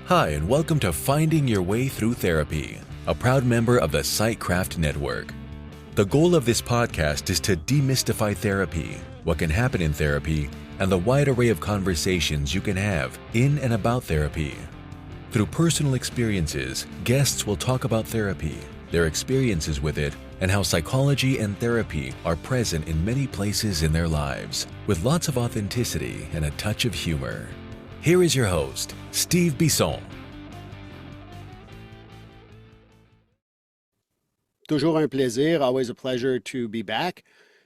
Hi, and welcome to Finding Your Way Through Therapy, a proud member of the Sightcraft Network. The goal of this podcast is to demystify therapy, what can happen in therapy, and the wide array of conversations you can have in and about therapy. Through personal experiences, guests will talk about therapy, their experiences with it, and how psychology and therapy are present in many places in their lives, with lots of authenticity and a touch of humor. Here is your host, Steve Bisson. Toujours un plaisir, always a pleasure to be back.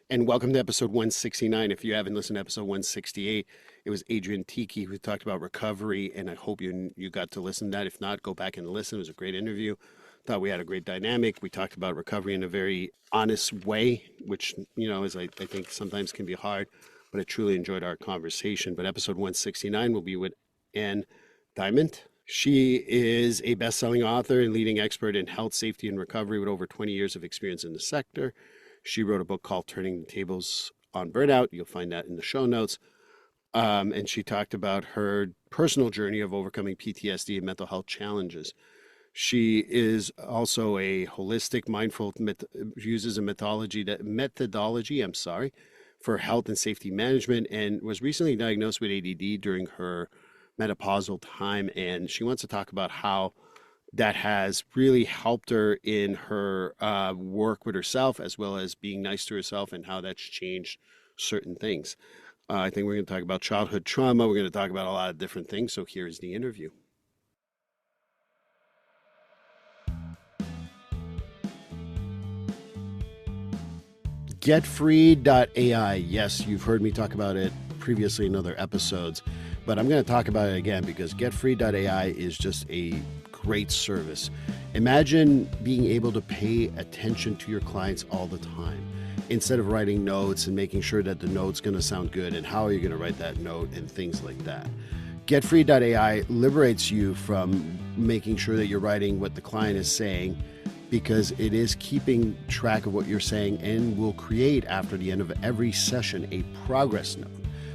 And welcome to episode 169. If you haven't listened to episode 168, it was Adrian Tiki who talked about recovery, and I hope you got to listen to that. If not, go back and listen. It was a great interview. Thought we had a great dynamic. We talked about recovery in a very honest way, which, is I think sometimes can be hard, but I truly enjoyed our conversation. But episode 169 will be with Ann Diment. She is a best-selling author and leading expert in health, safety, and recovery with over 20 years of experience in the sector. She wrote a book called Turning the Tables on Burnout. You'll find that in the show notes. And she talked about her personal journey of overcoming PTSD and mental health challenges. She is also a holistic, mindful, uses a methodology for health and safety management, and was recently diagnosed with ADD during her menopausal time. And she wants to talk about how that has really helped her in her work with herself, as well as being nice to herself, and how that's changed certain things. I think we're going to talk about childhood trauma. We're going to talk about a lot of different things. So here's the interview. GetFree.ai. Yes, you've heard me talk about it previously in other episodes, but I'm going to talk about it again because GetFree.ai is just a great service. Imagine being able to pay attention to your clients all the time instead of writing notes and making sure that the note's going to sound good and how are you going to write that note and things like that. GetFree.ai liberates you from making sure that you're writing what the client is saying, because it is keeping track of what you're saying and will create, after the end of every session, a progress note.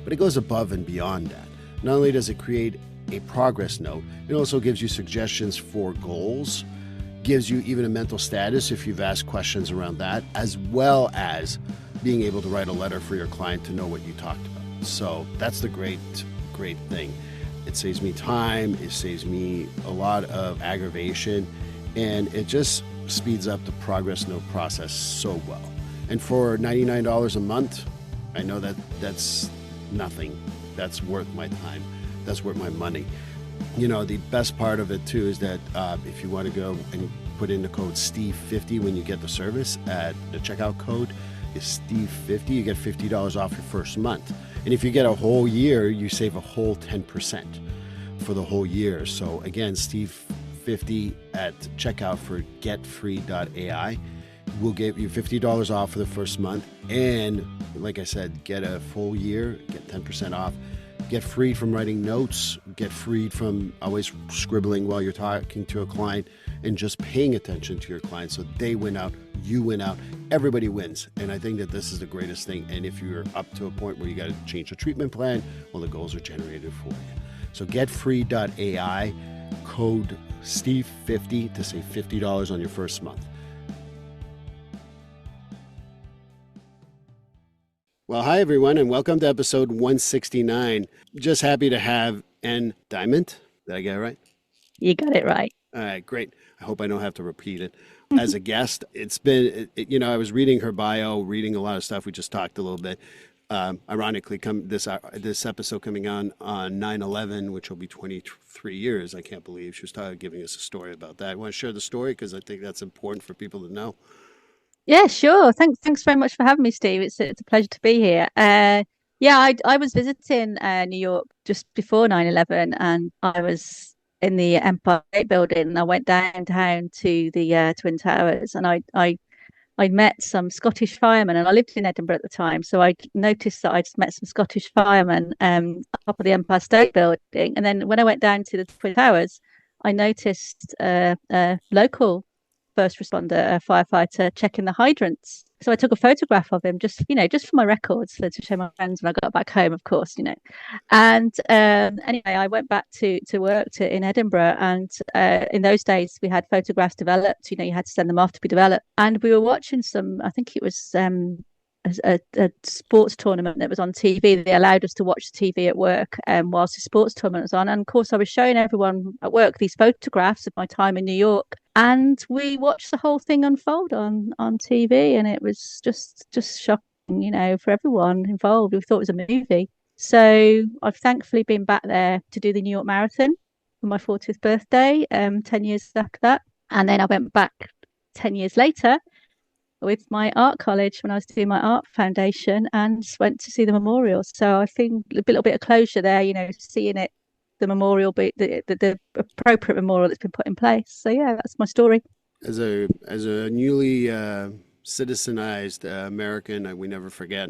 But it goes above and beyond that. Not only does it create a progress note, it also gives you suggestions for goals, gives you even a mental status if you've asked questions around that, as well as being able to write a letter for your client to know what you talked about. So that's the great thing. It saves me time, it saves me a lot of aggravation, and it just speeds up the progress note process so well. And for $99 a month, I know that that's nothing. That's worth my time. That's worth my money. The best part of it too is that if you want to go and put in the code Steve50 when you get the service, at the checkout code is Steve50, you get $50 off your first month. And if you get a whole year, you save a whole 10% for the whole year. So again, Steve50 at checkout for GetFree.ai will give you $50 off for the first month. And like I said, get a full year, get 10% off. Get freed from writing notes, get freed from always scribbling while you're talking to a client, and just paying attention to your client so they win out, you win out, everybody wins. And I think that this is the greatest thing. And if you're up to a point where you got to change the treatment plan, well, the goals are generated for you. So getfree.ai, code Steve50 to save $50 on your first month. Well, hi, everyone, and welcome to episode 169. Just happy to have Ann Diment. Did I get it right? You got it right. All right, great. I hope I don't have to repeat it. As a guest, it's been, I was reading her bio, reading a lot of stuff. We just talked a little bit. Ironically, this episode coming on 9/11, which will be 23 years. I can't believe she was giving us a story about that. I want to share the story because I think that's important for people to know. Yeah, sure. Thanks very much for having me, Steve. It's a pleasure to be here. I was visiting New York just before 9/11, and I was in the Empire State Building, and I went downtown to the Twin Towers, and I'd met some Scottish firemen, and I lived in Edinburgh at the time, so I noticed that I'd met some Scottish firemen up at the Empire State Building, and then when I went down to the Twin Towers, I noticed a local first responder, a firefighter, checking the hydrants. So I took a photograph of him, just just for my records, to show my friends when I got back home, of course. And anyway, I went back to work in Edinburgh, and in those days we had photographs developed. You had to send them off to be developed, and we were watching some. I think it was a sports tournament that was on TV. They allowed us to watch the TV at work whilst the sports tournament was on. And of course, I was showing everyone at work these photographs of my time in New York. And we watched the whole thing unfold on TV. And it was just shocking, for everyone involved. We thought it was a movie. So I've thankfully been back there to do the New York Marathon for my 40th birthday, 10 years after that. And then I went back 10 years later with my art college when I was doing my art foundation and went to see the memorial. So I think a little bit of closure there, seeing it, the memorial, the appropriate memorial that's been put in place. So yeah, that's my story. As a newly citizenized American, we never forget.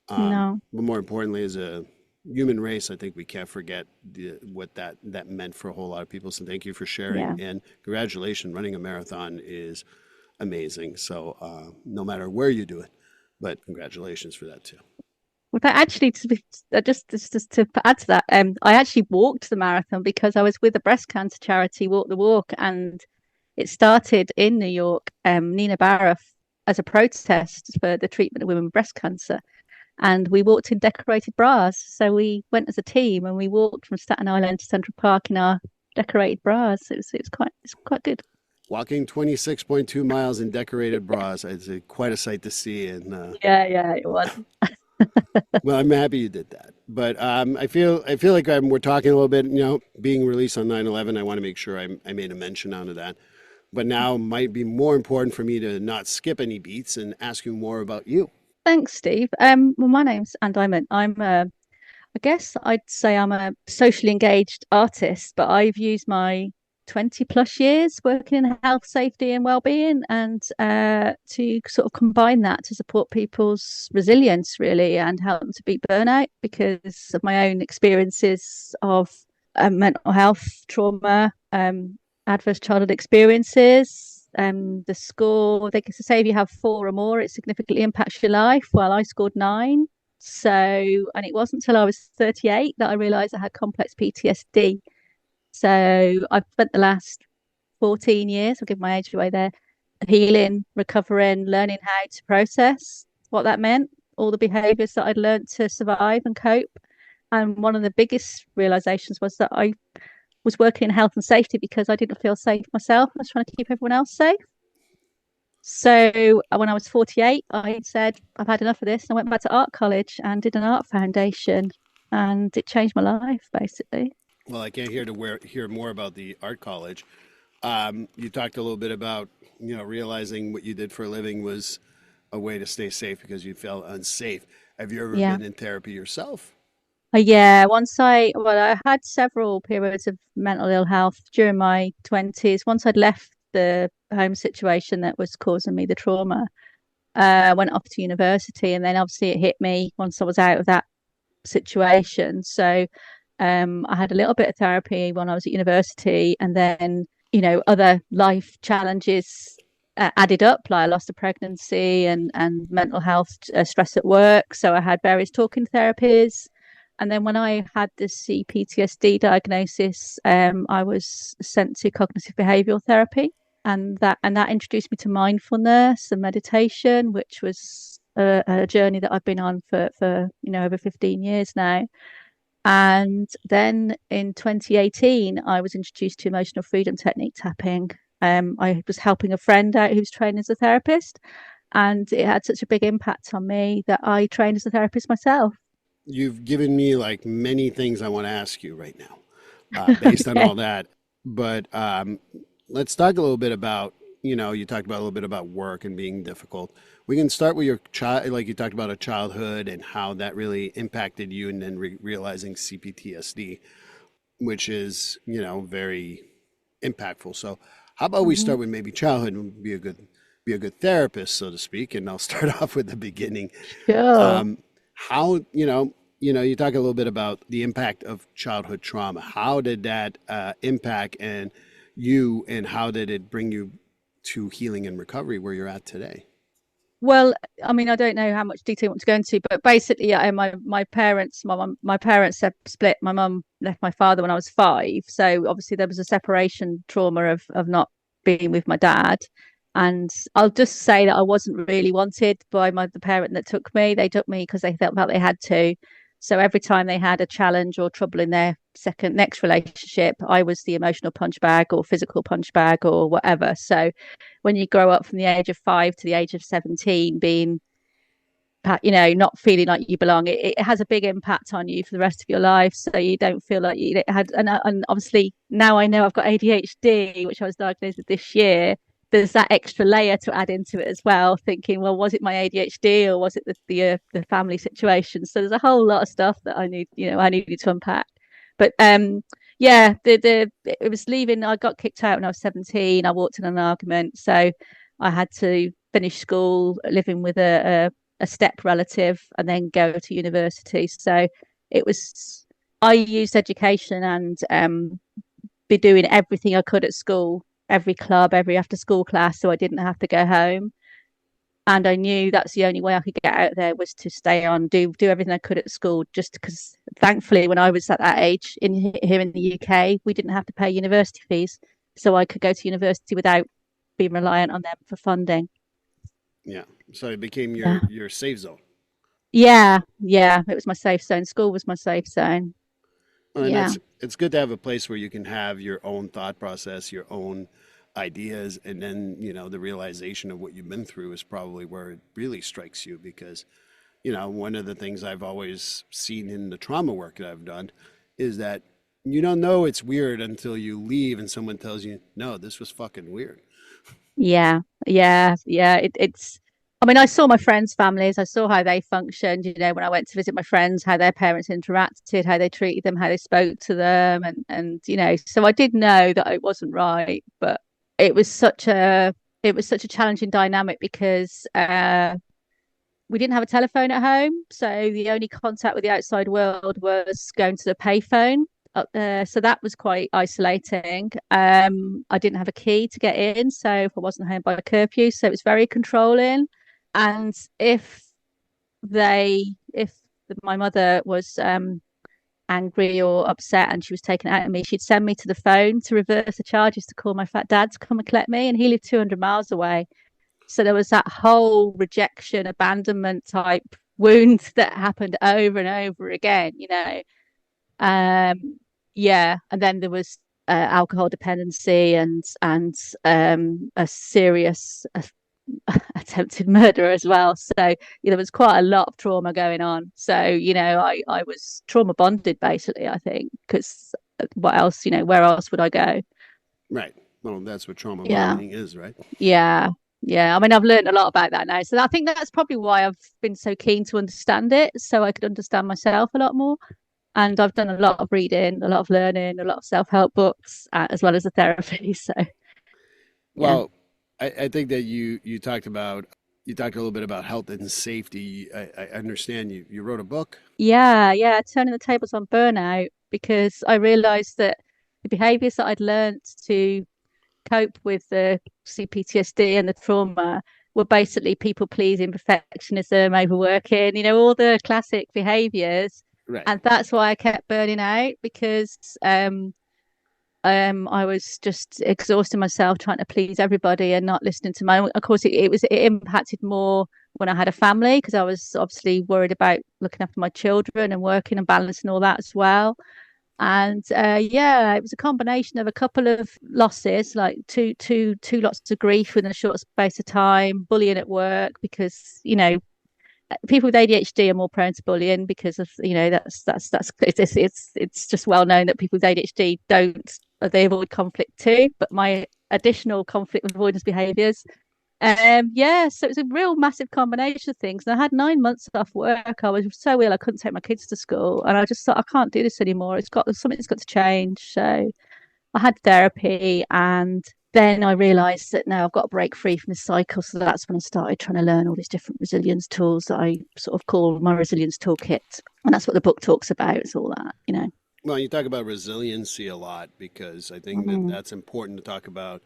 No. But more importantly, as a human race, I think we can't forget what that meant for a whole lot of people. So thank you for sharing, and congratulations. Running a marathon is amazing. So no matter where you do it, but congratulations for that too. Well, that actually, just to add to that, I actually walked the marathon because I was with a breast cancer charity, Walk the Walk, and it started in New York. Nina Barrow, as a protest for the treatment of women with breast cancer, and we walked in decorated bras. So we went as a team and we walked from Staten Island to Central Park in our decorated bras. It's quite good. Walking 26.2 miles in decorated bras is quite a sight to see. And yeah, it was. well, I'm happy you did that. But I feel like we're talking a little bit, being released on 9/11. I want to make sure I made a mention out of that. But now might be more important for me to not skip any beats and ask you more about you. Thanks, Steve. Well, my name's Ann Diment. I guess I'd say I'm a socially engaged artist, but I've used my 20 plus years working in health, safety, and well-being, and to sort of combine that to support people's resilience, really, and help them to beat burnout because of my own experiences of mental health trauma, adverse childhood experiences. The score, they can say if you have 4 or more, it significantly impacts your life. Well, I scored 9. So, and it wasn't until I was 38 that I realized I had complex PTSD. So I've spent the last 14 years, I'll give my age away there, healing, recovering, learning how to process what that meant, all the behaviors that I'd learned to survive and cope. And one of the biggest realizations was that I was working in health and safety because I didn't feel safe myself. I was trying to keep everyone else safe. So when I was 48, I said, I've had enough of this. And I went back to art college and did an art foundation, and it changed my life, basically. Well, I can't hear more about the art college. You talked a little bit about, realizing what you did for a living was a way to stay safe because you felt unsafe. Have you ever been in therapy yourself? Yeah, I had several periods of mental ill health during my 20s. Once I'd left the home situation that was causing me the trauma, I went off to university, and then obviously it hit me once I was out of that situation. So I had a little bit of therapy when I was at university, and then other life challenges added up, like I lost a pregnancy and mental health stress at work. So I had various talking therapies. And then when I had the CPTSD diagnosis, I was sent to cognitive behavioral therapy, and that introduced me to mindfulness and meditation, which was a journey that I've been on for over 15 years now. And then in 2018, I was introduced to emotional freedom technique tapping. I was helping a friend out who's trained as a therapist, and it had such a big impact on me that I trained as a therapist myself. You've given me like many things I want to ask you right now, based on all that. But let's talk a little bit about, you talked about a little bit about work and being difficult. We can start with your child, like you talked about a childhood and how that really impacted you, and then realizing CPTSD, which is, very impactful. So how about we start with maybe childhood and be a good therapist, so to speak, and I'll start off with the beginning. Sure. How, you talk a little bit about the impact of childhood trauma. How did that impact you, and how did it bring you to healing and recovery where you're at today? Well, I mean, I don't know how much detail you want to go into, but basically, my parents split. My mum left my father when I was 5, so obviously there was a separation trauma of not being with my dad. And I'll just say that I wasn't really wanted by the parent that took me. They took me because they felt like they had to. So every time they had a challenge or trouble in their next relationship, I was the emotional punch bag or physical punch bag or whatever. So when you grow up from the age of 5 to the age of 17 being not feeling like you belong, it has a big impact on you for the rest of your life, so you don't feel like you had. And obviously now I know I've got ADHD, which I was diagnosed with this year. There's that extra layer to add into it as well, thinking, well, was it my ADHD or was it the family situation? So there's a whole lot of stuff that I needed to unpack. But yeah, the it was leaving. I got kicked out when I was 17. I walked in an argument, so I had to finish school, living with a step relative, and then go to university. So it was, I used education and be doing everything I could at school, every club, every after school class, so I didn't have to go home. And I knew that's the only way I could get out there was to stay on, do everything I could at school. Just because, thankfully, when I was at that age here in the UK, we didn't have to pay university fees, so I could go to university without being reliant on them for funding. Yeah. So it became Yeah, your safe zone. yeah. It was my safe zone. School was my safe zone. Well, and Yeah. it's good to have a place where you can have your own thought process, your own ideas, and then, the realization of what you've been through is probably where it really strikes you because, one of the things I've always seen in the trauma work that I've done is that you don't know it's weird until you leave and someone tells you, no, this was fucking weird. Yeah. It's, I mean, I saw my friends' families, I saw how they functioned, when I went to visit my friends, how their parents interacted, how they treated them, how they spoke to them. So I did know that it wasn't right, but it was such a, it was such a challenging dynamic because we didn't have a telephone at home. So the only contact with the outside world was going to the payphone up there. So that was quite isolating. I didn't have a key to get in. So if I wasn't home by curfew, so it was very controlling. And if my mother was angry or upset and she was taken out of me, she'd send me to the phone to reverse the charges to call my fat dad to come and collect me. And he lived 200 miles away. So there was that whole rejection, abandonment type wound that happened over and over again. Um, yeah, and then there was alcohol dependency and a serious attempted murder as well. So there was quite a lot of trauma going on. So I was trauma bonded basically. I think because what else? Where else would I go? Right. Well, that's what trauma Yeah. bonding is, right? Yeah, yeah. I mean, I've learned a lot about that now. So I think that's probably why I've been so keen to understand it, so I could understand myself a lot more. And I've done a lot of reading, a lot of learning, a lot of self-help books, as well as the therapy. So yeah, Well, I think that you talked a little bit about health and safety. I understand you wrote a book. yeah. Turning the tables on burnout because I realised that the behaviours that I'd learned to cope with the CPTSD and the trauma were basically people pleasing, perfectionism, overworking, all the classic behaviors. Right. And that's why I kept burning out because I was just exhausting myself trying to please everybody and not listening to my own. Of course, it impacted more when I had a family because I was obviously worried about looking after my children and working and balancing all that as well. And yeah, it was a combination of a couple of losses, like two lots of grief within a short space of time, bullying at work because people with ADHD are more prone to bullying because of that's it's just well known that people with ADHD don't they avoid conflict too. But my additional conflict avoidance behaviours, yeah, so it was a real massive combination of things. And I had 9 months off work. I was so ill I couldn't take my kids to school, and I just thought I can't do this anymore. Something's got to change. So I had therapy, and then I realised that now I've got to break free from this cycle. So that's when I started trying to learn all these different resilience tools that I sort of call my resilience toolkit, and that's what the book talks about. It's all that. Well, you talk about resiliency a lot because I think that Mm, that's important to talk about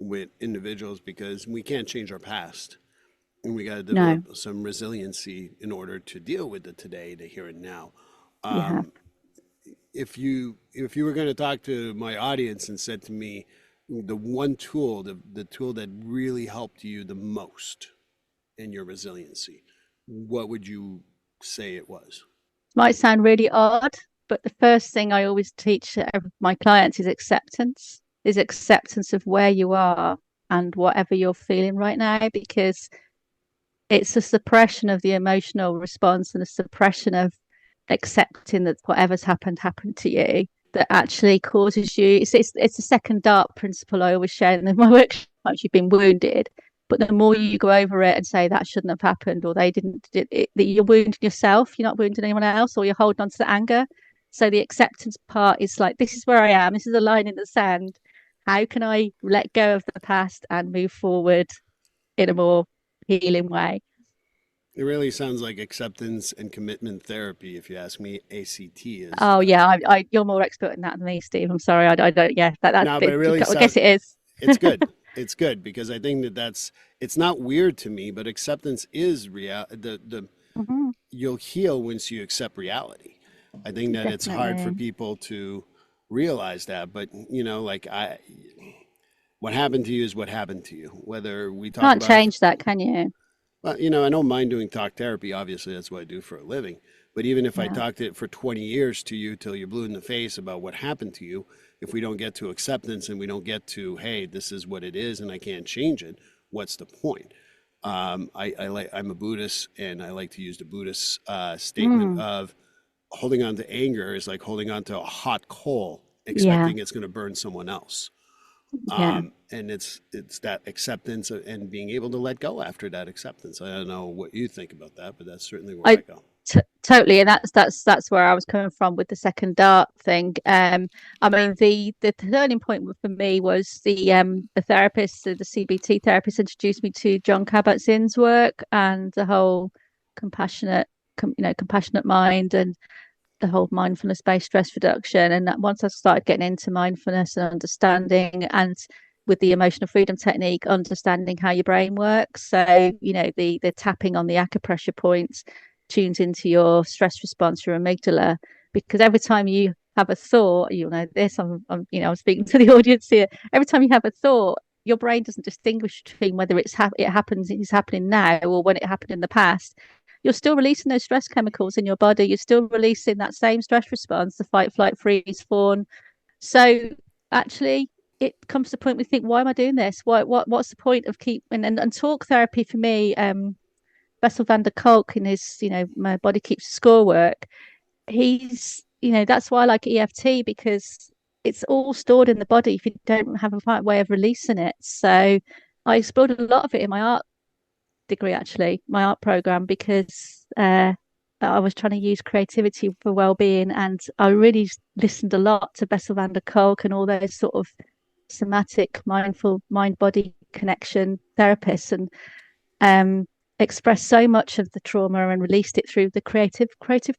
with individuals because we can't change our past. and we got to No, develop some resiliency in order to deal with the today, the here and now. you have. If you were going to talk to my audience and said to me, the one tool, the tool that really helped you the most in your resiliency, what would you say it was? Might sound really odd, but the first thing I always teach my clients is acceptance of where you are and whatever you're feeling right now, because it's a suppression of the emotional response and a suppression of accepting that whatever's happened to you that actually causes you. It's a second dart principle I always share in my workshops. You've been wounded, but the more you go over it and say that shouldn't have happened, or they didn't, that you're wounding yourself, you're not wounding anyone else, or you're holding on to the anger. So the acceptance part is like, this is where I am. This is a line in the sand. How can I let go of the past and move forward in a more healing way? It really sounds like acceptance and commitment therapy. If you ask me, ACT is. Oh yeah, you're more expert in that than me, Steve. I'm sorry, I don't. Yeah, No, but it really I sounds. guess it is. It's good. It's good because I think that it's not weird to me, but acceptance is real. The Hmm. You'll heal once you accept reality. I think that it's hard for Definitely people to realize that, but like what happened to you is what happened to you. Whether we talk can't about, change that, can you? well, I don't mind doing talk therapy. Obviously, that's what I do for a living. But even if I Yeah, talked it for 20 years to you till you're blue in the face about what happened to you, if we don't get to acceptance and we don't get to, hey, this is what it is and I can't change it, what's the point? I'm a Buddhist and I like to use the Buddhist statement mm, of holding on to anger is like holding on to a hot coal, yeah, expecting it's going to burn someone else. yeah. And it's that acceptance and being able to let go after that acceptance. I don't know what you think about that, but that's certainly where I I go. totally, and that's where I was coming from with the second dart thing. I mean the turning point for me was the therapist, the CBT therapist, introduced me to John Kabat-Zinn's work and the whole compassionate, compassionate mind and the whole mindfulness based stress reduction. And that once I started getting into mindfulness and understanding, and with the emotional freedom technique, understanding how your brain works. So, the tapping on the acupressure points tunes into your stress response, your amygdala, because every time you have a thought, this, I'm speaking to the audience here. Every time you have a thought, your brain doesn't distinguish between whether it's happening now or when it happened in the past. You're still releasing those stress chemicals in your body. You're still releasing that same stress response, the fight, flight, freeze, fawn. So actually, it comes to the point we think, why am I doing this? What's the point of and talk therapy for me? Bessel van der Kolk in his, my body keeps score work. He's, that's why I like EFT, because it's all stored in the body if you don't have a right way of releasing it. So I explored a lot of it in my art degree, actually, my art program, because I was trying to use creativity for well-being, and I really listened a lot to Bessel van der Kolk and all those sort of somatic, mindful mind-body connection therapists, and um, expressed so much of the trauma and released it through the creative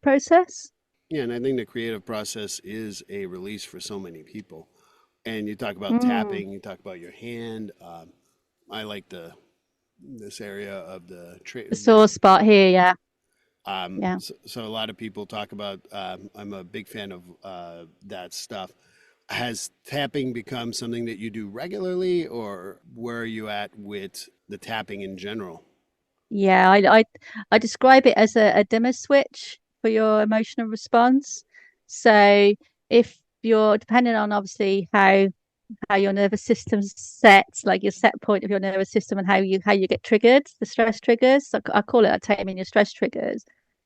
process. Yeah, and I think the creative process is a release for so many people. And you talk about Mm. tapping, you talk about your hand. I like this area of The sore spot here, yeah, yeah. so a lot of people talk about. I'm a big fan of that stuff. Has tapping become something that you do regularly, or where are you at with the tapping in general? Yeah, I describe it as a dimmer switch for your emotional response. So if you're depending on obviously how your nervous system's set, like your set point of your nervous system and how you get triggered, the stress triggers. I call it taming your stress triggers.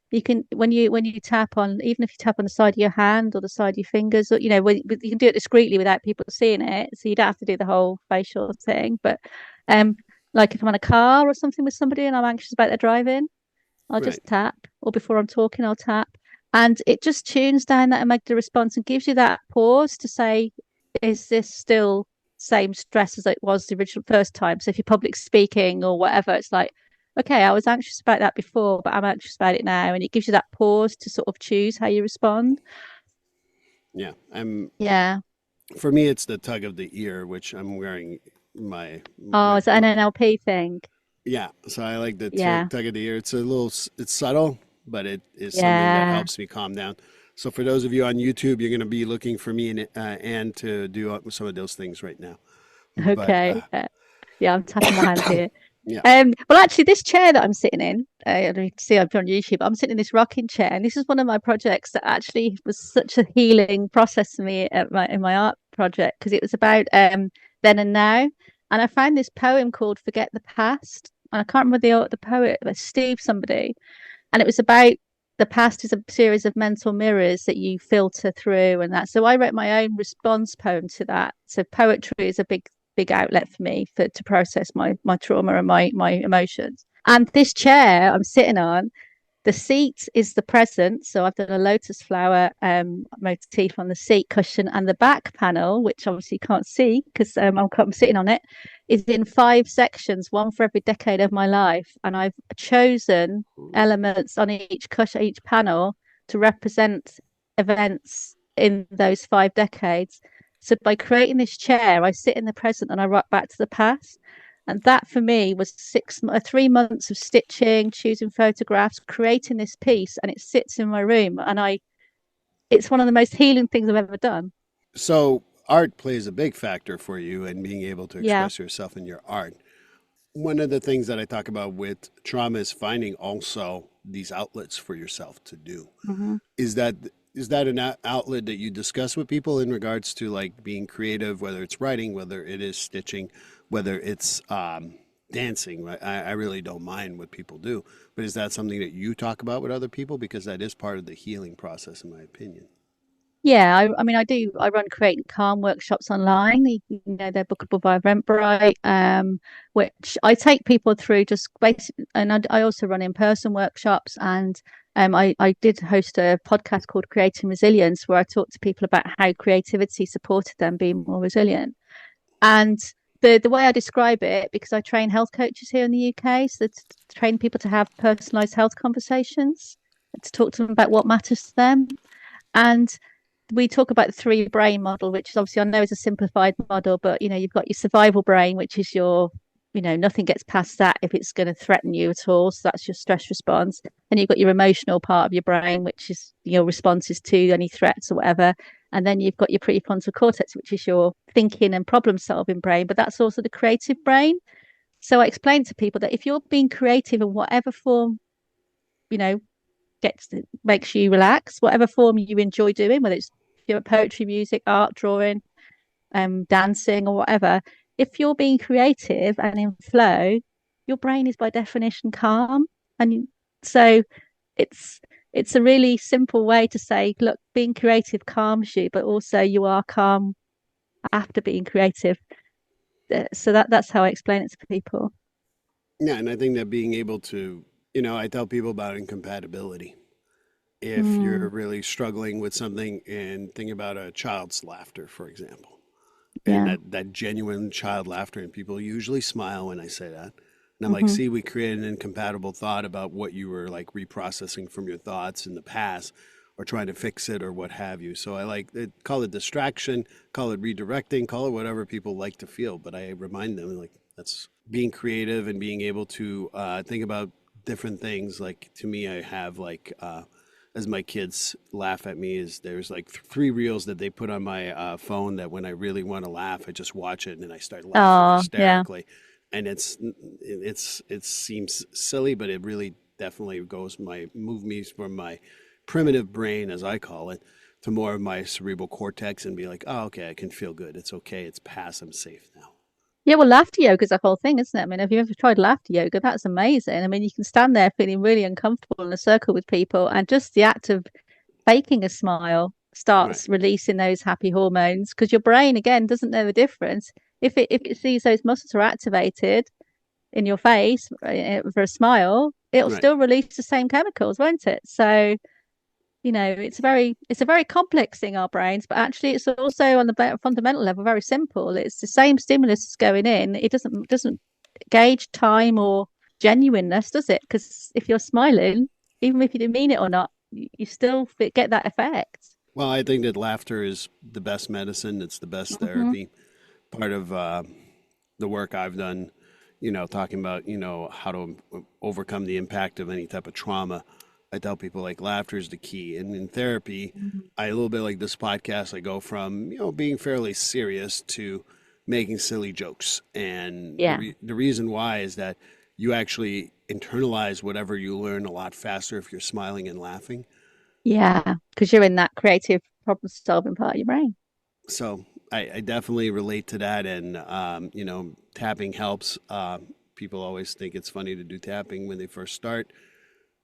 You can when you tap on, even if you tap on the side of your hand or the side of your fingers, or you can do it discreetly without people seeing it, so you don't have to do the whole facial thing. But um, like if I'm in a car or something with somebody and I'm anxious about their driving, I'll Right. just tap, or before I'm talking, I'll tap. And it just tunes down that amygdala response and gives you that pause to say, is this still same stress as it was the original first time? So if you're public speaking or whatever, it's like, okay, I was anxious about that before, but I'm anxious about it now. And it gives you that pause to sort of choose how you respond. Yeah. I'm Yeah. For me, it's the tug of the ear, which I'm wearing my Oh, my, is that my an NLP thing? Yeah, so I like the Yeah, tug of the ear. It's a little, it's subtle, but it is something that yeah. helps me calm down. So for those of you on YouTube, you're going to be looking for me and Ann to do some of those things right now. But Okay. Yeah, I'm tapping my hand here. yeah, Well, actually, this chair that I'm sitting in, I don't know if you can see I'm on YouTube. I'm sitting in this rocking chair, and this is one of my projects that actually was such a healing process for me at in my art project because it was about then and now. And I found this poem called "Forget the Past," and I can't remember the poet, but Steve somebody, and it was about the past is a series of mental mirrors that you filter through and that. So I wrote my own response poem to that. So poetry is a big outlet for me for to process my trauma and my emotions. And this chair I'm sitting on, the seat is the present. So I've done a lotus flower motif on the seat cushion, and the back panel, which obviously you can't see because I'm sitting on it, is in 5 sections, one for every decade of my life. And I've chosen elements on each cushion, each panel to represent events in those 5 decades. So by creating this chair, I sit in the present and I rock back to the past. And that for me was 3 months of stitching, choosing photographs, creating this piece, and it sits in my room. And it's one of the most healing things I've ever done. so art plays a big factor for you and being able to Yeah. express yourself in your art. One of the things that I talk about with trauma is finding also these outlets for yourself to do. Mm-hmm. Is that is that an outlet that you discuss with people in regards to like being creative, whether it's writing, whether it is stitching, whether it's dancing? Right? I really don't mind what people do, but is that something that you talk about with other people because that is part of the healing process, in my opinion? Yeah, I mean, I do. I run Create and Calm workshops online. They're bookable via Eventbrite, which I take people through just basic. And I also run in-person workshops. And I did host a podcast called Creating Resilience, where I talked to people about how creativity supported them being more resilient. And the way I describe it, because I train health coaches here in the UK, so to train people to have personalized health conversations, to talk to them about what matters to them. And we talk about the three brain model, which is obviously I know is a simplified model, but you've got your survival brain, which is nothing gets past that if it's going to threaten you at all. So that's your stress response. And you've got your emotional part of your brain, which is your responses to any threats or whatever. And then you've got your prefrontal cortex, which is your thinking and problem solving brain, but that's also the creative brain. So I explain to people that if you're being creative in whatever form, you know, makes you relax, whatever form you enjoy doing, whether it's poetry, music, art, drawing, dancing, or whatever. If you're being creative and in flow, your brain is by definition calm, and so it's it's a really simple way to say, look, being creative calms you, but also you are calm after being creative. So that's how I explain it to people. Yeah, and I think that being able to, I tell people about incompatibility. If you're Mm, really struggling with something and think about a child's laughter, for example, and yeah. that genuine child laughter, and people usually smile when I say that. And I'm like, Hmm. see, we created an incompatible thought about what you were like reprocessing from your thoughts in the past or trying to fix it or what have you. So I like it, call it distraction, call it redirecting, call it whatever people like to feel. But I remind them like that's being creative and being able to think about different things. Like to me, I have like as my kids laugh at me is there's like three reels that they put on my phone that when I really want to laugh, I just watch it and then I start laughing Oh, yeah. hysterically. And it seems silly, but it really definitely move me from my primitive brain, as I call it, to more of my cerebral cortex and be like, oh, okay, I can feel good. It's okay. It's past. I'm safe now. Yeah, well, laughter yoga is a whole thing, isn't it? I mean, have you ever tried laughter yoga? That's amazing. I mean, you can stand there feeling really uncomfortable in a circle with people, and just the act of faking a smile Right. starts releasing those happy hormones because your brain, again, doesn't know the difference. If it sees those muscles are activated in your face for a smile, it'll Right. still release the same chemicals, won't it? So it's a very complex thing, our brains, but actually it's also on the fundamental level very simple. It's the same stimulus that's going in. It doesn't gauge time or genuineness, does it? Because if you're smiling, even if you didn't mean it or not, you still get that effect. Well, I think that laughter is the best medicine. It's the best Hmm. therapy. Part of the work I've done talking about, how to overcome the impact of any type of trauma. I tell people like laughter is the key. And in therapy, Mhm. I a little bit like this podcast, I go from, being fairly serious to making silly jokes. And Yeah. the reason why is that you actually internalize whatever you learn a lot faster if you're smiling and laughing. Yeah. Because you're in that creative problem solving part of your brain. So I definitely relate to that. And, tapping helps. People always think it's funny to do tapping when they first start.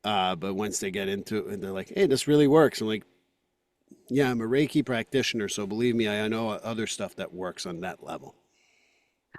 But once they get into it, and they're like, hey, this really works. I'm like, yeah, I'm a Reiki practitioner. So believe me, I know other stuff that works on that level.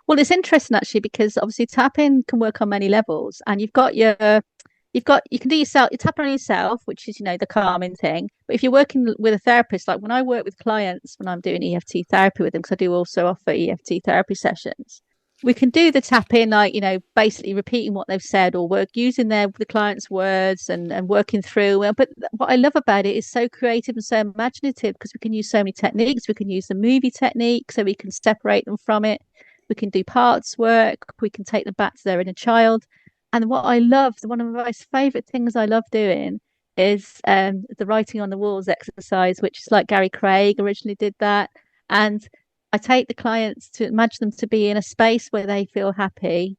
Well, it's interesting actually because obviously tapping can work on many levels, and you can do yourself, you tap on yourself, which is the calming thing. But if you're working with a therapist, like when I work with clients, when I'm doing EFT therapy with them, because I do also offer EFT therapy sessions, we can do the tapping, like basically repeating what they've said or work using the client's words and working through. But what I love about it is so creative and so imaginative because we can use so many techniques. We can use the movie technique, so we can separate them from it. We can do parts work. We can take them back to their inner child. And what I love, one of my favorite things I love doing is the writing on the walls exercise, which is like Gary Craig originally did that. And I take the clients to imagine them to be in a space where they feel happy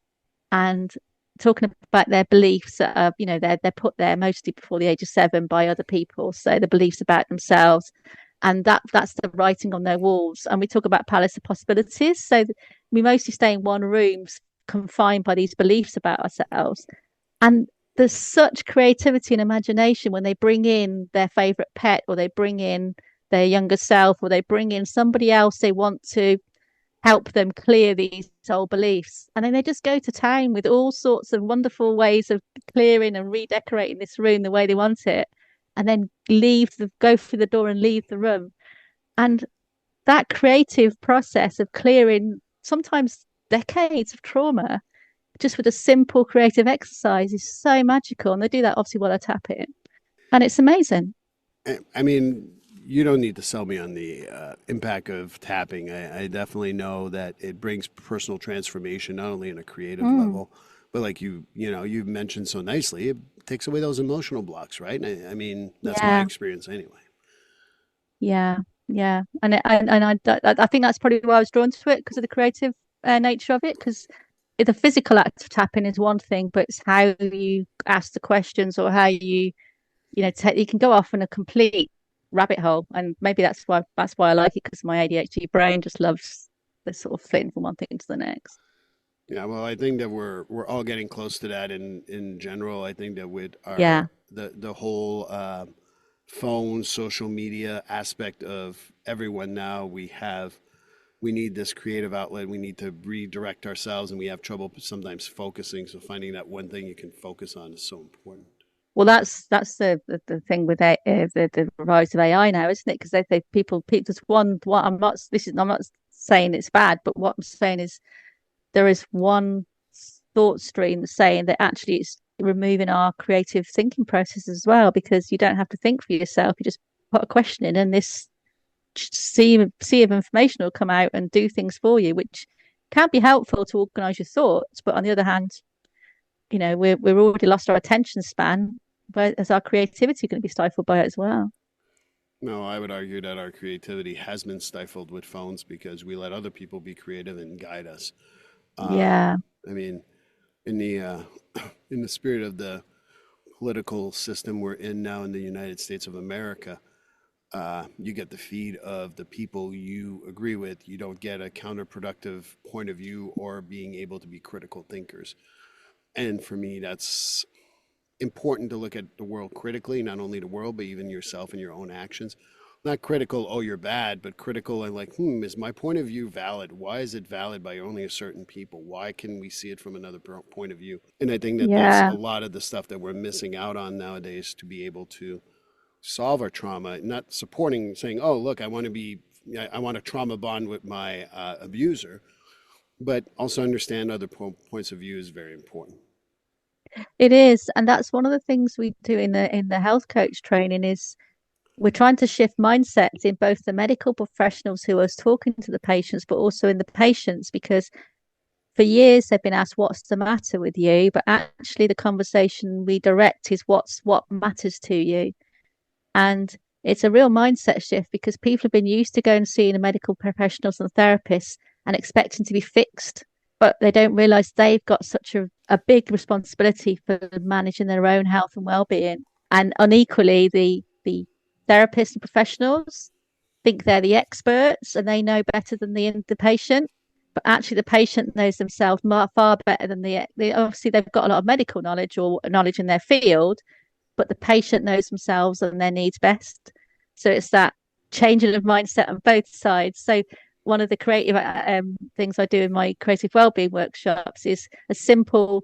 and talking about their beliefs that are, they're put there mostly before the age of 7 by other people. So the beliefs about themselves. And that's the writing on their walls. And we talk about palace of possibilities. So we mostly stay in one room confined by these beliefs about ourselves. And there's such creativity and imagination when they bring in their favorite pet or they bring in their younger self or they bring in somebody else they want to help them clear these old beliefs. And then they just go to town with all sorts of wonderful ways of clearing and redecorating this room the way they want it. And then go through the door and leave the room. And that creative process of clearing sometimes decades of trauma just with a simple creative exercise is so magical. And they do that obviously while they're tapping. And it's amazing. I mean, you don't need to sell me on the impact of tapping. I definitely know that it brings personal transformation, not only in a creative Mm, level, but like you've mentioned so nicely, it takes away those emotional blocks, right? And I mean, that's my yeah, experience anyway. yeah, yeah. And I think that's probably why I was drawn to it because of the creative nature of it. Because the physical act of tapping is one thing, but it's how you ask the questions or how you can go off in a complete rabbit hole. And maybe that's why I like it because my ADHD brain just loves the sort of flitting from one thing to the next. Yeah, well, I think that we're all getting close to that in general. I think that with Yeah. our the whole phone, social media aspect of everyone now, we need this creative outlet. We need to redirect ourselves, and we have trouble sometimes focusing. So finding that one thing you can focus on is so important. Well, that's the thing with the rise of AI now, isn't it? Because people just what I'm not saying it's bad, but what I'm saying is there is one thought stream saying that actually it's removing our creative thinking process as well because you don't have to think for yourself. You just put a question in, and this sea of information will come out and do things for you, which can be helpful to organize your thoughts. But on the other hand, we're already lost our attention span, but as our creativity going to be stifled by it as well. No, I would argue that our creativity has been stifled with phones because we let other people be creative and guide us. Yeah, I mean, in the in the spirit of the political system we're in now in the United States of America, you get the feed of the people you agree with. You don't get a counterproductive point of view or being able to be critical thinkers. And for me, that's important to look at the world critically, not only the world, but even yourself and your own actions. Not critical, oh, you're bad, but critical and like, is my point of view valid? Why is it valid by only a certain people? Why can we see it from another point of view? And I think that that's a yeah. lot of the stuff that we're missing out on nowadays to be able to solve our trauma, not supporting, saying, oh, look, I want a trauma bond with my abuser, but also understand other points of view is very important. It is, and that's one of the things we do in the health coach training is we're trying to shift mindsets in both the medical professionals who are talking to the patients, but also in the patients because for years they've been asked what's the matter with you, but actually the conversation we direct is what matters to you. And it's a real mindset shift because people have been used to going and seeing a medical professionals and therapists and expecting to be fixed, but they don't realize they've got such a big responsibility for managing their own health and well-being. And unequally, the therapists and professionals think they're the experts and they know better than the patient. But actually, the patient knows themselves far better than obviously they've got a lot of medical knowledge or knowledge in their field, but the patient knows themselves and their needs best. So it's that changing of mindset on both sides. So one of the creative things I do in my creative wellbeing workshops is a simple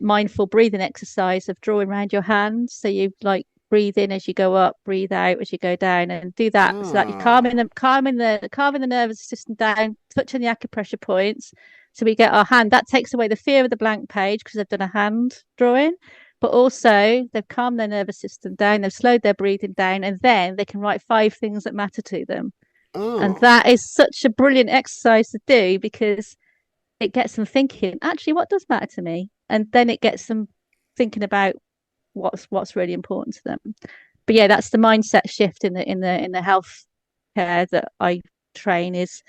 mindful breathing exercise of drawing around your hands. So you like breathe in as you go up, breathe out as you go down, and do that so that you're calming the nervous system down, touching the acupressure points. So we get our hand. That takes away the fear of the blank page because they've done a hand drawing, but also they've calmed their nervous system down, they've slowed their breathing down, and then they can write 5 things that matter to them. And that is such a brilliant exercise to do because it gets them thinking, actually, what does matter to me? And then it gets them thinking about what's really important to them. But yeah, that's the mindset shift in the health care that I train, is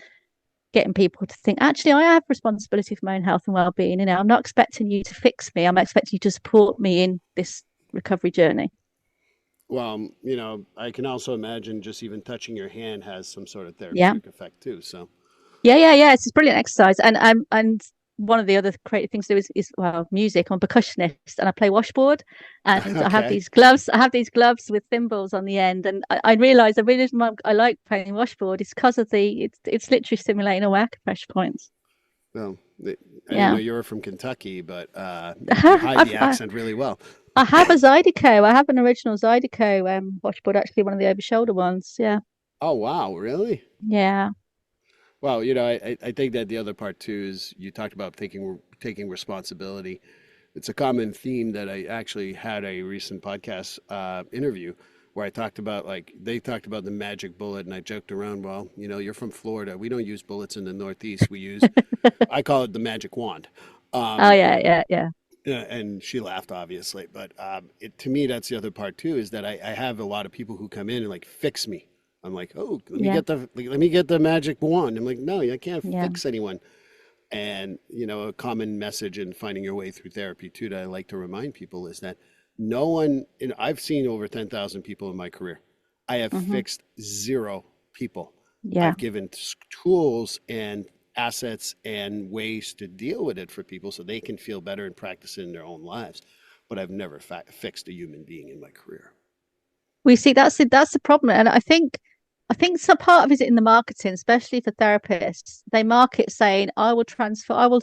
getting people to think, actually, I have responsibility for my own health and well-being. You know, I'm not expecting you to fix me. I'm expecting you to support me in this recovery journey. Well, you know, I can also imagine just even touching your hand has some sort of therapeutic effect too. So yeah, it's a brilliant exercise. And one of the other creative things to do is well, music. I'm a percussionist and I play washboard, and okay. I have these gloves with thymbols on the end. And I realized the reason I like playing washboard is because of it's literally stimulating all acupressure points. Well, I didn't know you were from Kentucky, but you hide the accent really well. I have a Zydeco. I have an original Zydeco washboard, actually one of the over shoulder ones. Yeah. Oh wow, really? Yeah. Well, you know, I think that the other part too is you talked about taking responsibility. It's a common theme that I actually had a recent podcast interview where I talked about, like, they talked about the magic bullet, and I joked around, well, you know, you're from Florida. We don't use bullets in the Northeast. We use, I call it the magic wand. Oh yeah. And she laughed, obviously, but to me, that's the other part too, is that I have a lot of people who come in and like fix me. I'm like, oh, let me get the magic wand. I'm like, no, I can't fix anyone. And you know, a common message in finding your way through therapy too that I like to remind people is that no one, you know, I've seen over 10,000 people in my career. I have fixed 0 people. Yeah. I've given tools and assets and ways to deal with it for people so they can feel better and practice it in their own lives. But I've never fixed a human being in my career. We see that's the problem, and I think some part of it is in the marketing, especially for therapists. They market saying, I will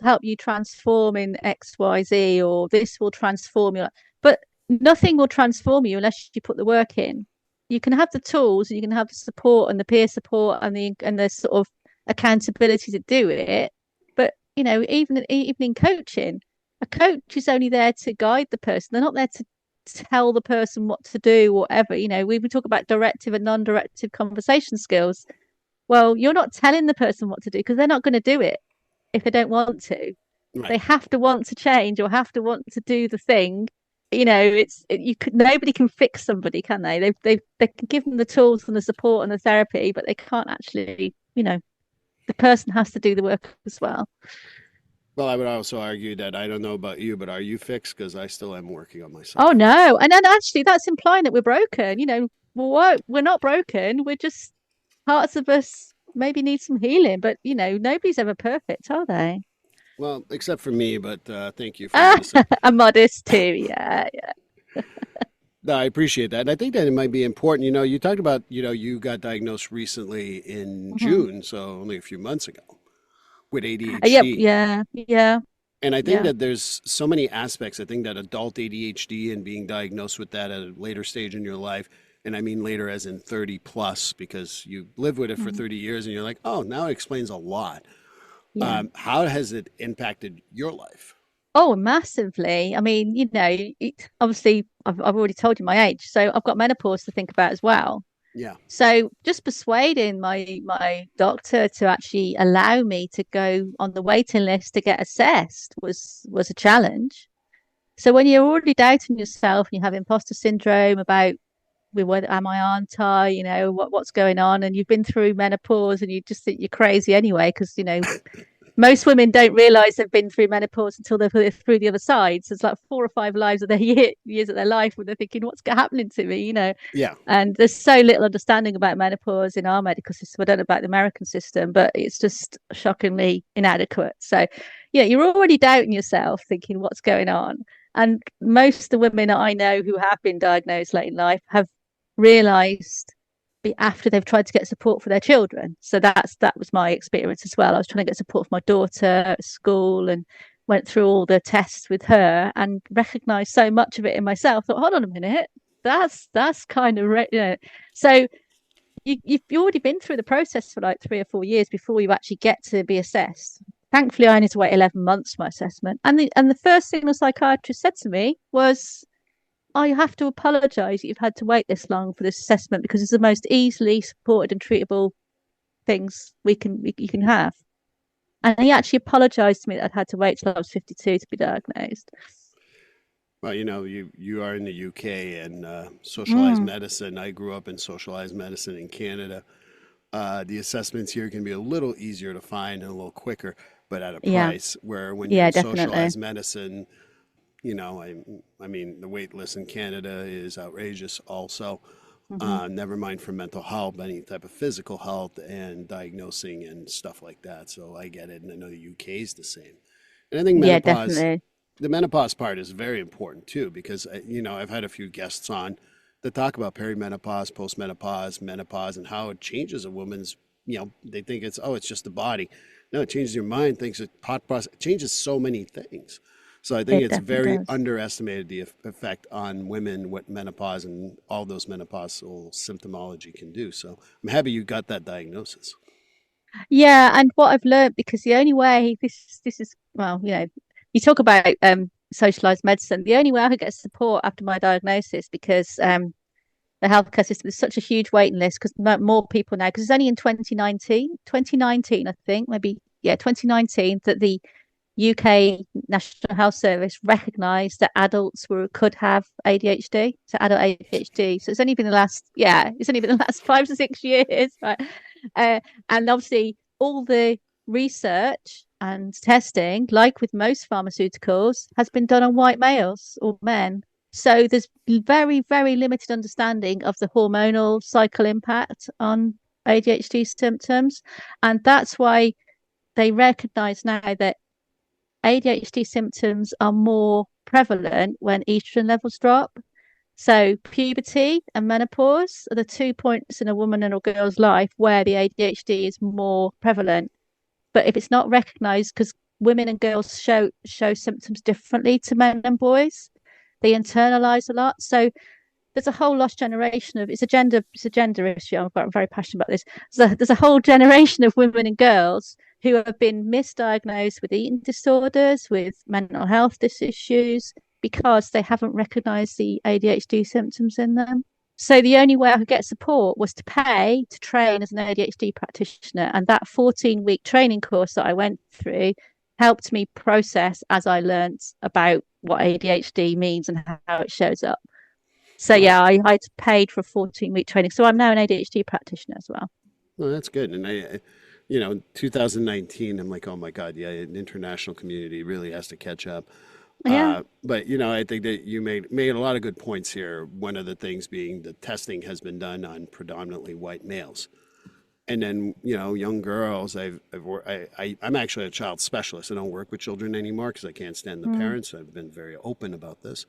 help you transform in XYZ, or this will transform you. But nothing will transform you unless you put the work in. You can have the tools, and you can have the support and the peer support and the sort of accountability to do it. But you know, even in coaching, a coach is only there to guide the person. They're not there to tell the person what to do, whatever. You know, we talk about directive and non-directive conversation skills. Well, you're not telling the person what to do because they're not going to do it if they don't want to. Right. They have to want to change or have to want to do the thing. You know, nobody can fix somebody, can they? They can give them the tools and the support and the therapy, but they can't actually, you know, the person has to do the work as well. Well, I would also argue that I don't know about you, but are you fixed? Because I still am working on myself. Oh no, and then actually that's implying that we're broken. You know, we're not broken. We're just, parts of us maybe need some healing, but you know, nobody's ever perfect, are they? Well, except for me, but thank you for listening. I'm modest too. Yeah. No, I appreciate that. And I think that it might be important. You know, you talked about, you know, you got diagnosed recently in June, so only a few months ago, with ADHD. Yeah. And I think that there's so many aspects. I think that adult ADHD and being diagnosed with that at a later stage in your life, and I mean later as in 30 plus, because you live with it for 30 years and you're like, oh, now it explains a lot. Yeah. How has it impacted your life? Oh, massively. I mean, you know, obviously I've already told you my age, so I've got menopause to think about as well. Yeah. So just persuading my doctor to actually allow me to go on the waiting list to get assessed was a challenge. So when you're already doubting yourself and you have imposter syndrome about, well, what am I, aren't I? What's going on? And you've been through menopause and you just think you're crazy anyway, because most women don't realize they've been through menopause until they're through the other side. So it's like 4 or 5 lives of their years of their life when they're thinking, what's happening to me? Yeah. And there's so little understanding about menopause in our medical system. I don't know about the American system, but it's just shockingly inadequate. So, yeah, you're already doubting yourself, thinking, what's going on? And most of the women I know who have been diagnosed late in life have realized after they've tried to get support for their children. So that was my experience as well. I was trying to get support for my daughter at school and went through all the tests with her and recognized so much of it in myself. Thought, hold on a minute, that's kind of So you've already been through the process for like 3 or 4 years before you actually get to be assessed. Thankfully, I need to wait 11 months for my assessment. And the first thing the psychiatrist said to me was, I have to apologise that you've had to wait this long for this assessment, because it's the most easily supported and treatable things you can have. And he actually apologised to me that I'd had to wait till I was 52 to be diagnosed. Well, you are in the UK and socialized Mm, medicine. I grew up in socialized medicine in Canada. The assessments here can be a little easier to find and a little quicker, but at a yeah, price. Where when you're yeah, in definitely. socialized medicine, I mean, the wait list in Canada is outrageous. Also, Hmm. never mind for mental health, any type of physical health and diagnosing and stuff like that. So I get it, and I know the UK is the same. And I think Yeah, menopause, definitely. the menopause part is very important too, because I've had a few guests on that talk about perimenopause, postmenopause, menopause, and how it changes a woman's. They think it's just the body. No, it changes your mind. Thinks it pot process, it changes so many things. So I think It it's definitely very does. underestimated the effect on women what menopause and all those menopausal symptomology can do. So I'm happy you got that diagnosis. Yeah, and what I've learned, because the only way this is, well, you talk about socialized medicine. The only way I could get support after my diagnosis, because the healthcare system is such a huge waiting list, because more people now, because it's only in 2019, I think, maybe, yeah, 2019, that the UK National Health Service recognised that adults could have ADHD, so adult ADHD. So it's only been the last 5 to 6 years, right? And obviously, all the research and testing, like with most pharmaceuticals, has been done on white males or men. So there's very, very limited understanding of the hormonal cycle impact on ADHD symptoms. And that's why they recognise now that ADHD symptoms are more prevalent when estrogen levels drop. So puberty and menopause are the 2 points in a woman and a girl's life where the ADHD is more prevalent. But if it's not recognized, because women and girls show symptoms differently to men and boys, they internalize a lot. So there's a whole lost generation of it's a gender issue. I'm very passionate about this. So there's a whole generation of women and girls who have been misdiagnosed with eating disorders, with mental health issues, because they haven't recognized the ADHD symptoms in them. So the only way I could get support was to pay to train as an ADHD practitioner. And that 14-week training course that I went through helped me process as I learned about what ADHD means and how it shows up. So Well, yeah, I paid for a 14-week training. So I'm now an ADHD practitioner as well. well, that's good. And 2019, I'm like, oh my God, yeah, the international community really has to catch up. Yeah. But I think that you made a lot of good points here. One of the things being the testing has been done on predominantly white males. And then, young girls, I'm actually a child specialist. I don't work with children anymore because I can't stand the Mm. parents. I've been very open about this.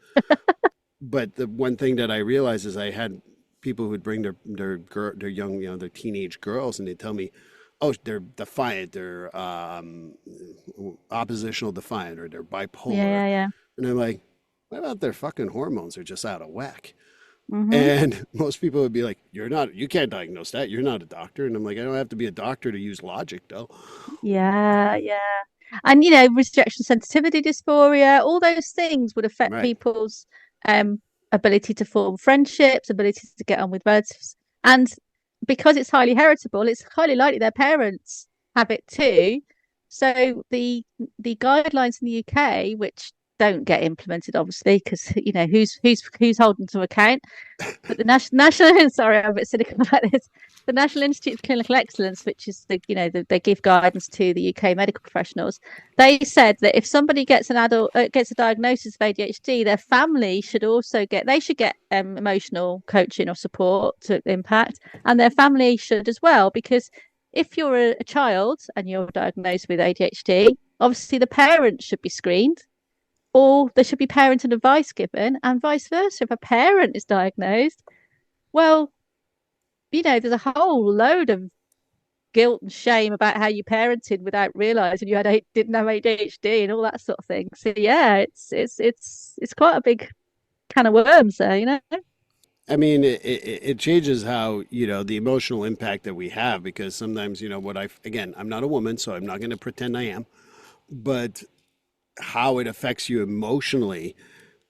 But the one thing that I realized is I had people who would bring their young, their teenage girls, and they'd tell me, "Oh, they're defiant, they're oppositional defiant, or they're Yeah, bipolar," yeah, yeah. and I'm like, "What about their fucking hormones are just out of whack?" Hmm. And most people would be like, you can't diagnose that. You're not a doctor." And I'm like, I don't have to be a doctor to use logic, though. Yeah, yeah. And rejection sensitivity dysphoria, all those things would affect Right. people's um ability to form friendships, ability to get on with relatives. And because it's highly heritable, it's highly likely their parents have it too. So the guidelines in the UK, which don't get implemented, obviously, because who's holding to account. But the national sorry, I'm a bit cynical about this. The National Institute of Clinical Excellence, which is they give guidance to the UK medical professionals. They said that if somebody gets gets a diagnosis of ADHD, their family should also get emotional coaching or support to impact, and their family should as well, because if you're a child and you're diagnosed with ADHD, obviously the parents should be screened, or there should be parental advice given, and vice versa. If a parent is diagnosed, well, there's a whole load of guilt and shame about how you parented without realizing didn't have ADHD and all that sort of thing. So yeah, it's quite a big can of worms there. I mean, it changes how, the emotional impact that we have, because sometimes, again, I'm not a woman, so I'm not going to pretend I am, but how it affects you emotionally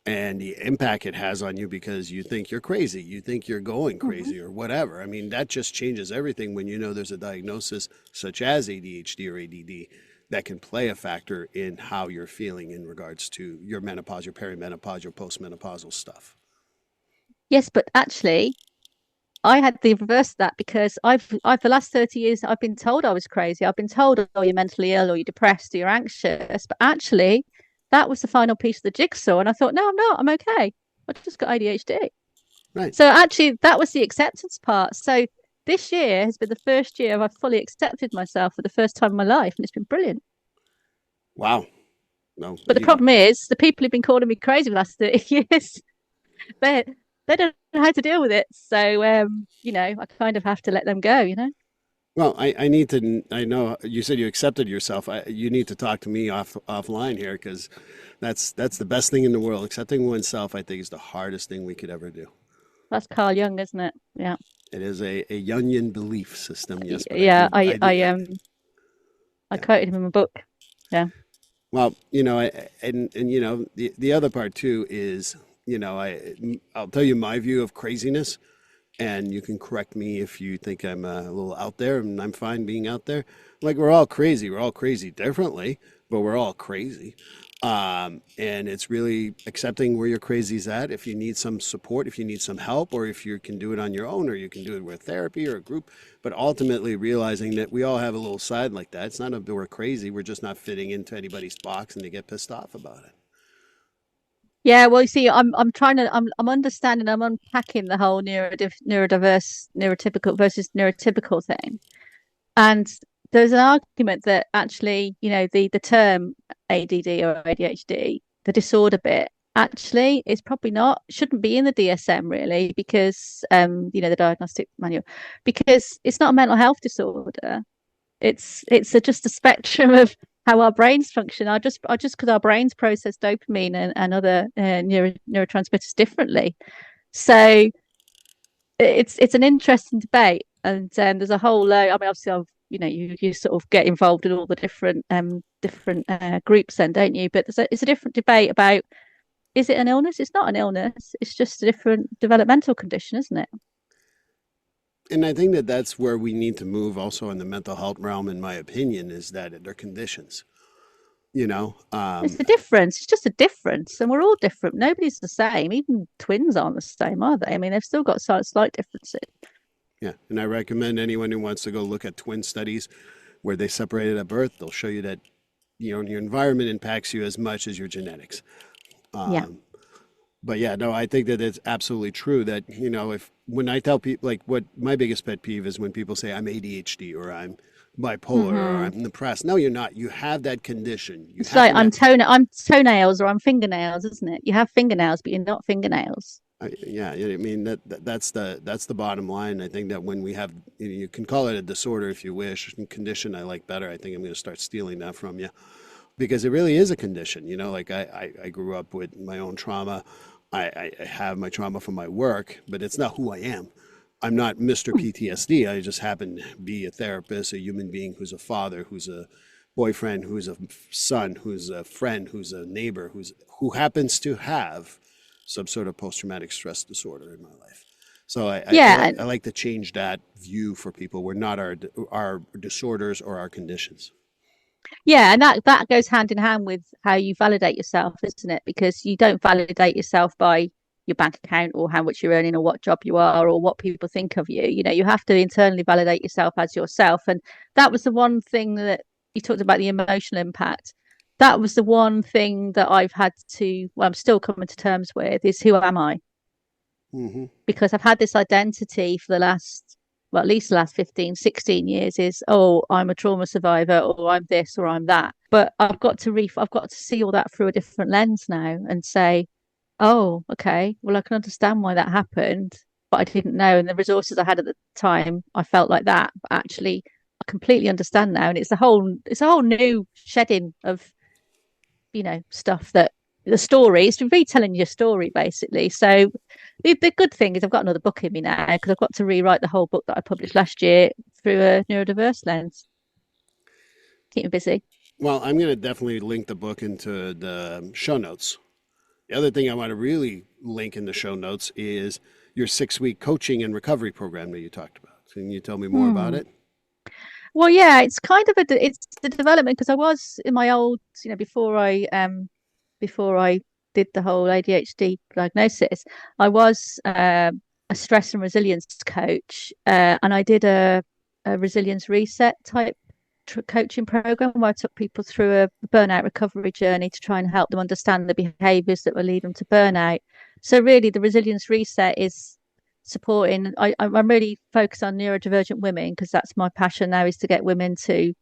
and the impact it has on you because you think you're crazy, you think you're going Mm-hmm. crazy or whatever. I mean, that just changes everything when there's a diagnosis such as ADHD or ADD that can play a factor in how you're feeling in regards to your menopause, your perimenopause, your postmenopausal stuff. Yes, but actually, I had the reverse of that, because I for the last 30 years I've been told I was crazy. I've been told, oh, you're mentally ill, or you're depressed, or you're anxious. But actually, that was the final piece of the jigsaw. And I thought, no, I'm not. I'm okay. I just got ADHD. Right. So actually, that was the acceptance part. So this year has been the first year I've fully accepted myself for the first time in my life, and it's been brilliant. Wow. No, But the problem is, the people who've been calling me crazy for the last 30 years, they they don't know how to deal with it. So I kind of have to let them go. well, I need to, I know you said you accepted yourself. You need to talk to me offline here because that's the best thing in the world. Accepting oneself, I think, is the hardest thing we could ever do. That's Carl Jung, isn't it? Yeah. It is a Jungian belief system, yes, but Yeah, I yeah. quoted him in my book. Yeah. Well, and the other part too is, I'll tell you my view of craziness, and you can correct me if you think I'm a little out there, and I'm fine being out there. Like, we're all crazy. We're all crazy differently, but we're all crazy. And it's really accepting where your crazy's at. If you need some support, if you need some help, or if you can do it on your own, or you can do it with therapy or a group, but ultimately realizing that we all have a little side like that. It's not that we're crazy. We're just not fitting into anybody's box and they get pissed off about it. Yeah, well, you see, I'm understanding, I'm unpacking the whole neurodiverse, neurotypical versus neurotypical thing. And there's an argument that actually, the term ADD or ADHD, the disorder bit, actually is probably shouldn't be in the DSM really, because the diagnostic manual, because it's not a mental health disorder. It's just a spectrum of how our brains function. I just because our brains process dopamine and other neurotransmitters differently. So it's an interesting debate, and there's a whole load. I mean, obviously, you sort of get involved in all the different groups, then, don't you? But it's a different debate about, is it an illness? It's not an illness. It's just a different developmental condition, isn't it? And I think that that's where we need to move also in the mental health realm, in my opinion, is that they're conditions, you know? It's the difference. It's just a difference, and we're all different. Nobody's the same. Even twins aren't the same, are they? I mean, they've still got slight differences. Yeah. And I recommend anyone who wants to go look at twin studies where they separated at birth, they'll show you that, your environment impacts you as much as your genetics. Yeah. Um, but yeah, no, I think that it's absolutely true that, if when I tell people, like, what my biggest pet peeve is when people say I'm ADHD or I'm bipolar or Hmm. I'm depressed. No, you're not. You have that condition. You It's like happen to, I'm toenails or I'm fingernails, isn't it? You have fingernails, but you're not fingernails. yeah, I mean that's the bottom line. I think that when we have, you can call it a disorder if you wish, and condition I like better. I think I'm going to start stealing that from you because it really is a condition. Like I grew up with my own trauma. I have my trauma from my work, but it's not who I am. I'm not Mr. PTSD. I just happen to be a therapist, a human being who's a father, who's a boyfriend, who's a son, who's a friend, who's a neighbor, who happens to have some sort of post-traumatic stress disorder in my life. So Yeah, I like to change that view for people. We're not our disorders or our conditions. yeah, and that goes hand in hand with how you validate yourself, isn't it? Because you don't validate yourself by your bank account or how much you're earning or what job you are or what people think of you. You know, you have to internally validate yourself as yourself. And that was the one thing that you talked about, the emotional impact. That was the one thing that I've had to, well, I'm still coming to terms with is who am I? Hmm. Because I've had this identity for the last, well, at least the last 15, 16 years is, oh, I'm a trauma survivor or I'm this or I'm that. But I've got to see all that through a different lens now and say, oh, okay, well, I can understand why that happened, but I didn't know. And the resources I had at the time, I felt like that. But actually, I completely understand now. And it's a whole new shedding of, stuff that the story, it's retelling your story basically. So the good thing is I've got another book in me now because I've got to rewrite the whole book that I published last year through a neurodiverse lens. Keep me busy. Well, I'm going to definitely link the book into the show notes. The other thing I want to really link in the show notes is your 6 week coaching and recovery program that you talked about. Can you tell me more about Hmm. it? Well, yeah, it's kind of it's the development because I was in my old, before I did the whole ADHD diagnosis, I was a stress and resilience coach, and I did a resilience reset type coaching program where I took people through a burnout recovery journey to try and help them understand the behaviors that will lead them to burnout. So really, the resilience reset is supporting. I'm really focused on neurodivergent women because that's my passion now is to get women to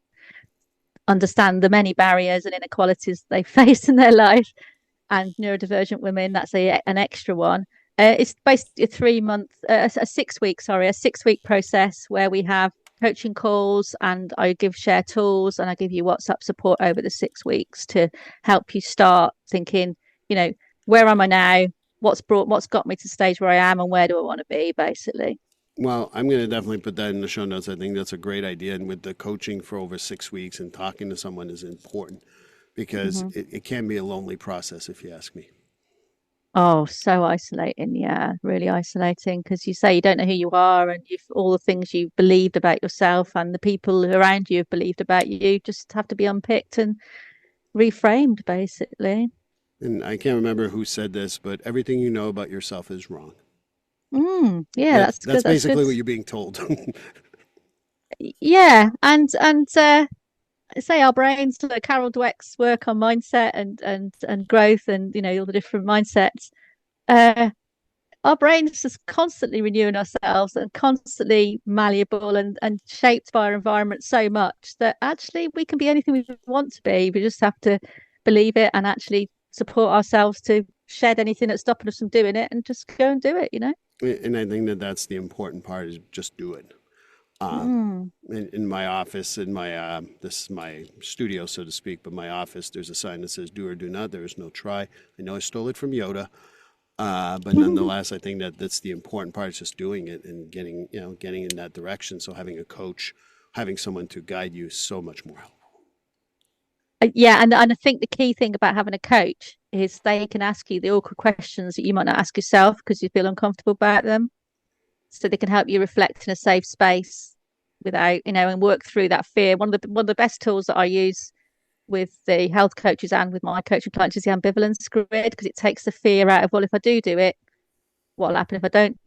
understand the many barriers and inequalities they face in their life and neurodivergent women. That's an extra one. It's basically a 3 month, a 6 week, sorry, a 6 week process where we have coaching calls and I share tools and I give you WhatsApp support over the 6 weeks to help you start thinking, you know, where am I now? What's got me to the stage where I am and where do I want to be, basically. Well, I'm going to definitely put that in the show notes. I think that's a great idea. And with the coaching for over 6 weeks and talking to someone is important because Hmm. it can be a lonely process, if you ask me. Oh, so isolating. Yeah, really isolating because you say you don't know who you are and you've all the things you believed about yourself and the people around you have believed about you just have to be unpicked and reframed, basically. And I can't remember who said this, but everything you know about yourself is wrong. Yeah, That's that's that's good. That's good. basically what you're being told. Yeah, and say our brains, like Carol Dweck's work on mindset and growth and all the different mindsets. Uh, our brains just constantly renewing ourselves and constantly malleable and shaped by our environment so much that actually we can be anything we want to be. We just have to believe it and actually support ourselves to shed anything that's stopping us from doing it and just go and do it. And I think that that's the important part is just do it. Um, Mm. in my office, in my this is my studio, so to speak, but my office, there's a sign that says "Do or do not." There is no try. I know I stole it from Yoda, but nonetheless, I think that that's the important part is just doing it and getting in that direction. So having a coach, having someone to guide you is so much more helpful. Yeah, and I think the key thing about having a coach is they can ask you the awkward questions that you might not ask yourself because you feel uncomfortable about them. So they can help you reflect in a safe space without, and work through that fear. One of the best tools that I use with the health coaches and with my coaching clients is the ambivalence grid because it takes the fear out of, well, if I do it, what will happen?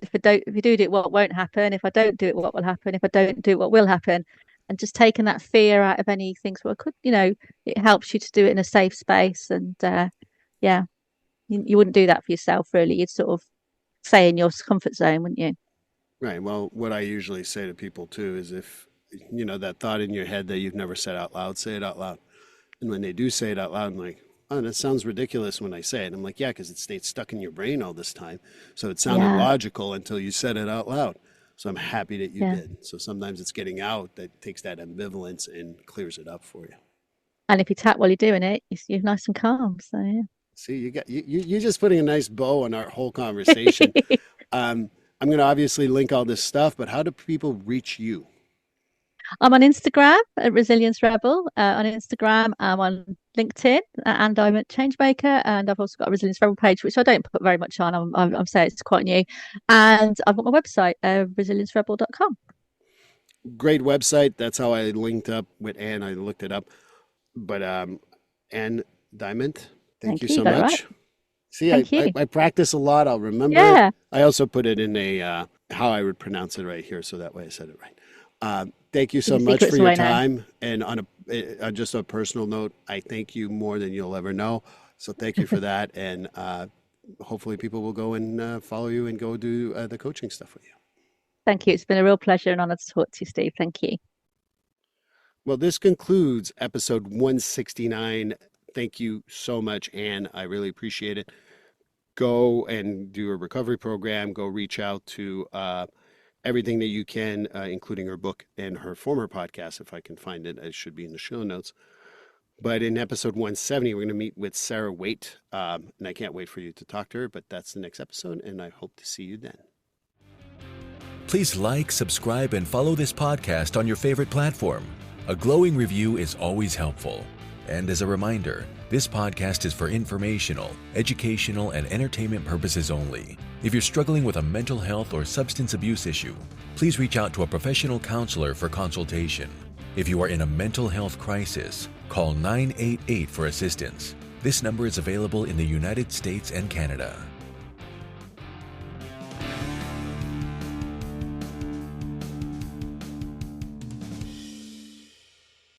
If you do it, what won't happen? If I don't do it, what will happen? If I don't do it, what will happen? And just taking that fear out of any things, well, it helps you to do it in a safe space. And yeah, you wouldn't do that for yourself, really. You'd sort of stay in your comfort zone, wouldn't you? Right. Well, what I usually say to people too is if you know that thought in your head that you've never said out loud, say it out loud. And when they do say it out loud, I'm like, oh, that sounds ridiculous when I say it. I'm like, yeah, because it stayed stuck in your brain all this time. So it sounded Yeah, logical until you said it out loud. So I'm happy that you yeah. did. So sometimes it's getting out that takes that ambivalence and clears it up for you. And if you tap while you're doing it, you're nice and calm. So yeah. See, you're just putting a nice bow on our whole conversation. Um, I'm going to obviously link all this stuff, but how do people reach you? I'm on Instagram at Resilience Rebel. On Instagram, I'm on LinkedIn at Ann Diment Changemaker, and I've also got a Resilience Rebel page, which I don't put very much on. I'm saying it's quite new, and I've got my website, resiliencerebel.com. Great website. That's how I linked up with Ann. I looked it up. But Ann Diment, thank you You, so got it much. right. See, Thank you. I practice a lot. I'll remember it. Yeah. I also put it in a how I would pronounce it right here, so that way I said it right. Thank you so Keep the much secrets for your away now. time. And on just a personal note, I thank you more than you'll ever know. So thank you for that. And hopefully people will go and follow you and go do the coaching stuff with you. Thank you. It's been a real pleasure and honor to talk to you, Steve. Thank you. Well, this concludes episode 169. Thank you so much, Ann. I really appreciate it. Go and do a recovery program. Go reach out to everything that you can, including her book and her former podcast. If I can find it, it should be in the show notes. But in episode 170, we're going to meet with Sarah Waite. And I can't wait for you to talk to her, but that's the next episode, and I hope to see you then. Please like, subscribe, and follow this podcast on your favorite platform. A glowing review is always helpful. And as a reminder, this podcast is for informational, educational, and entertainment purposes only. If you're struggling with a mental health or substance abuse issue, please reach out to a professional counselor for consultation. If you are in a mental health crisis, call 988 for assistance. This number is available in the United States and Canada.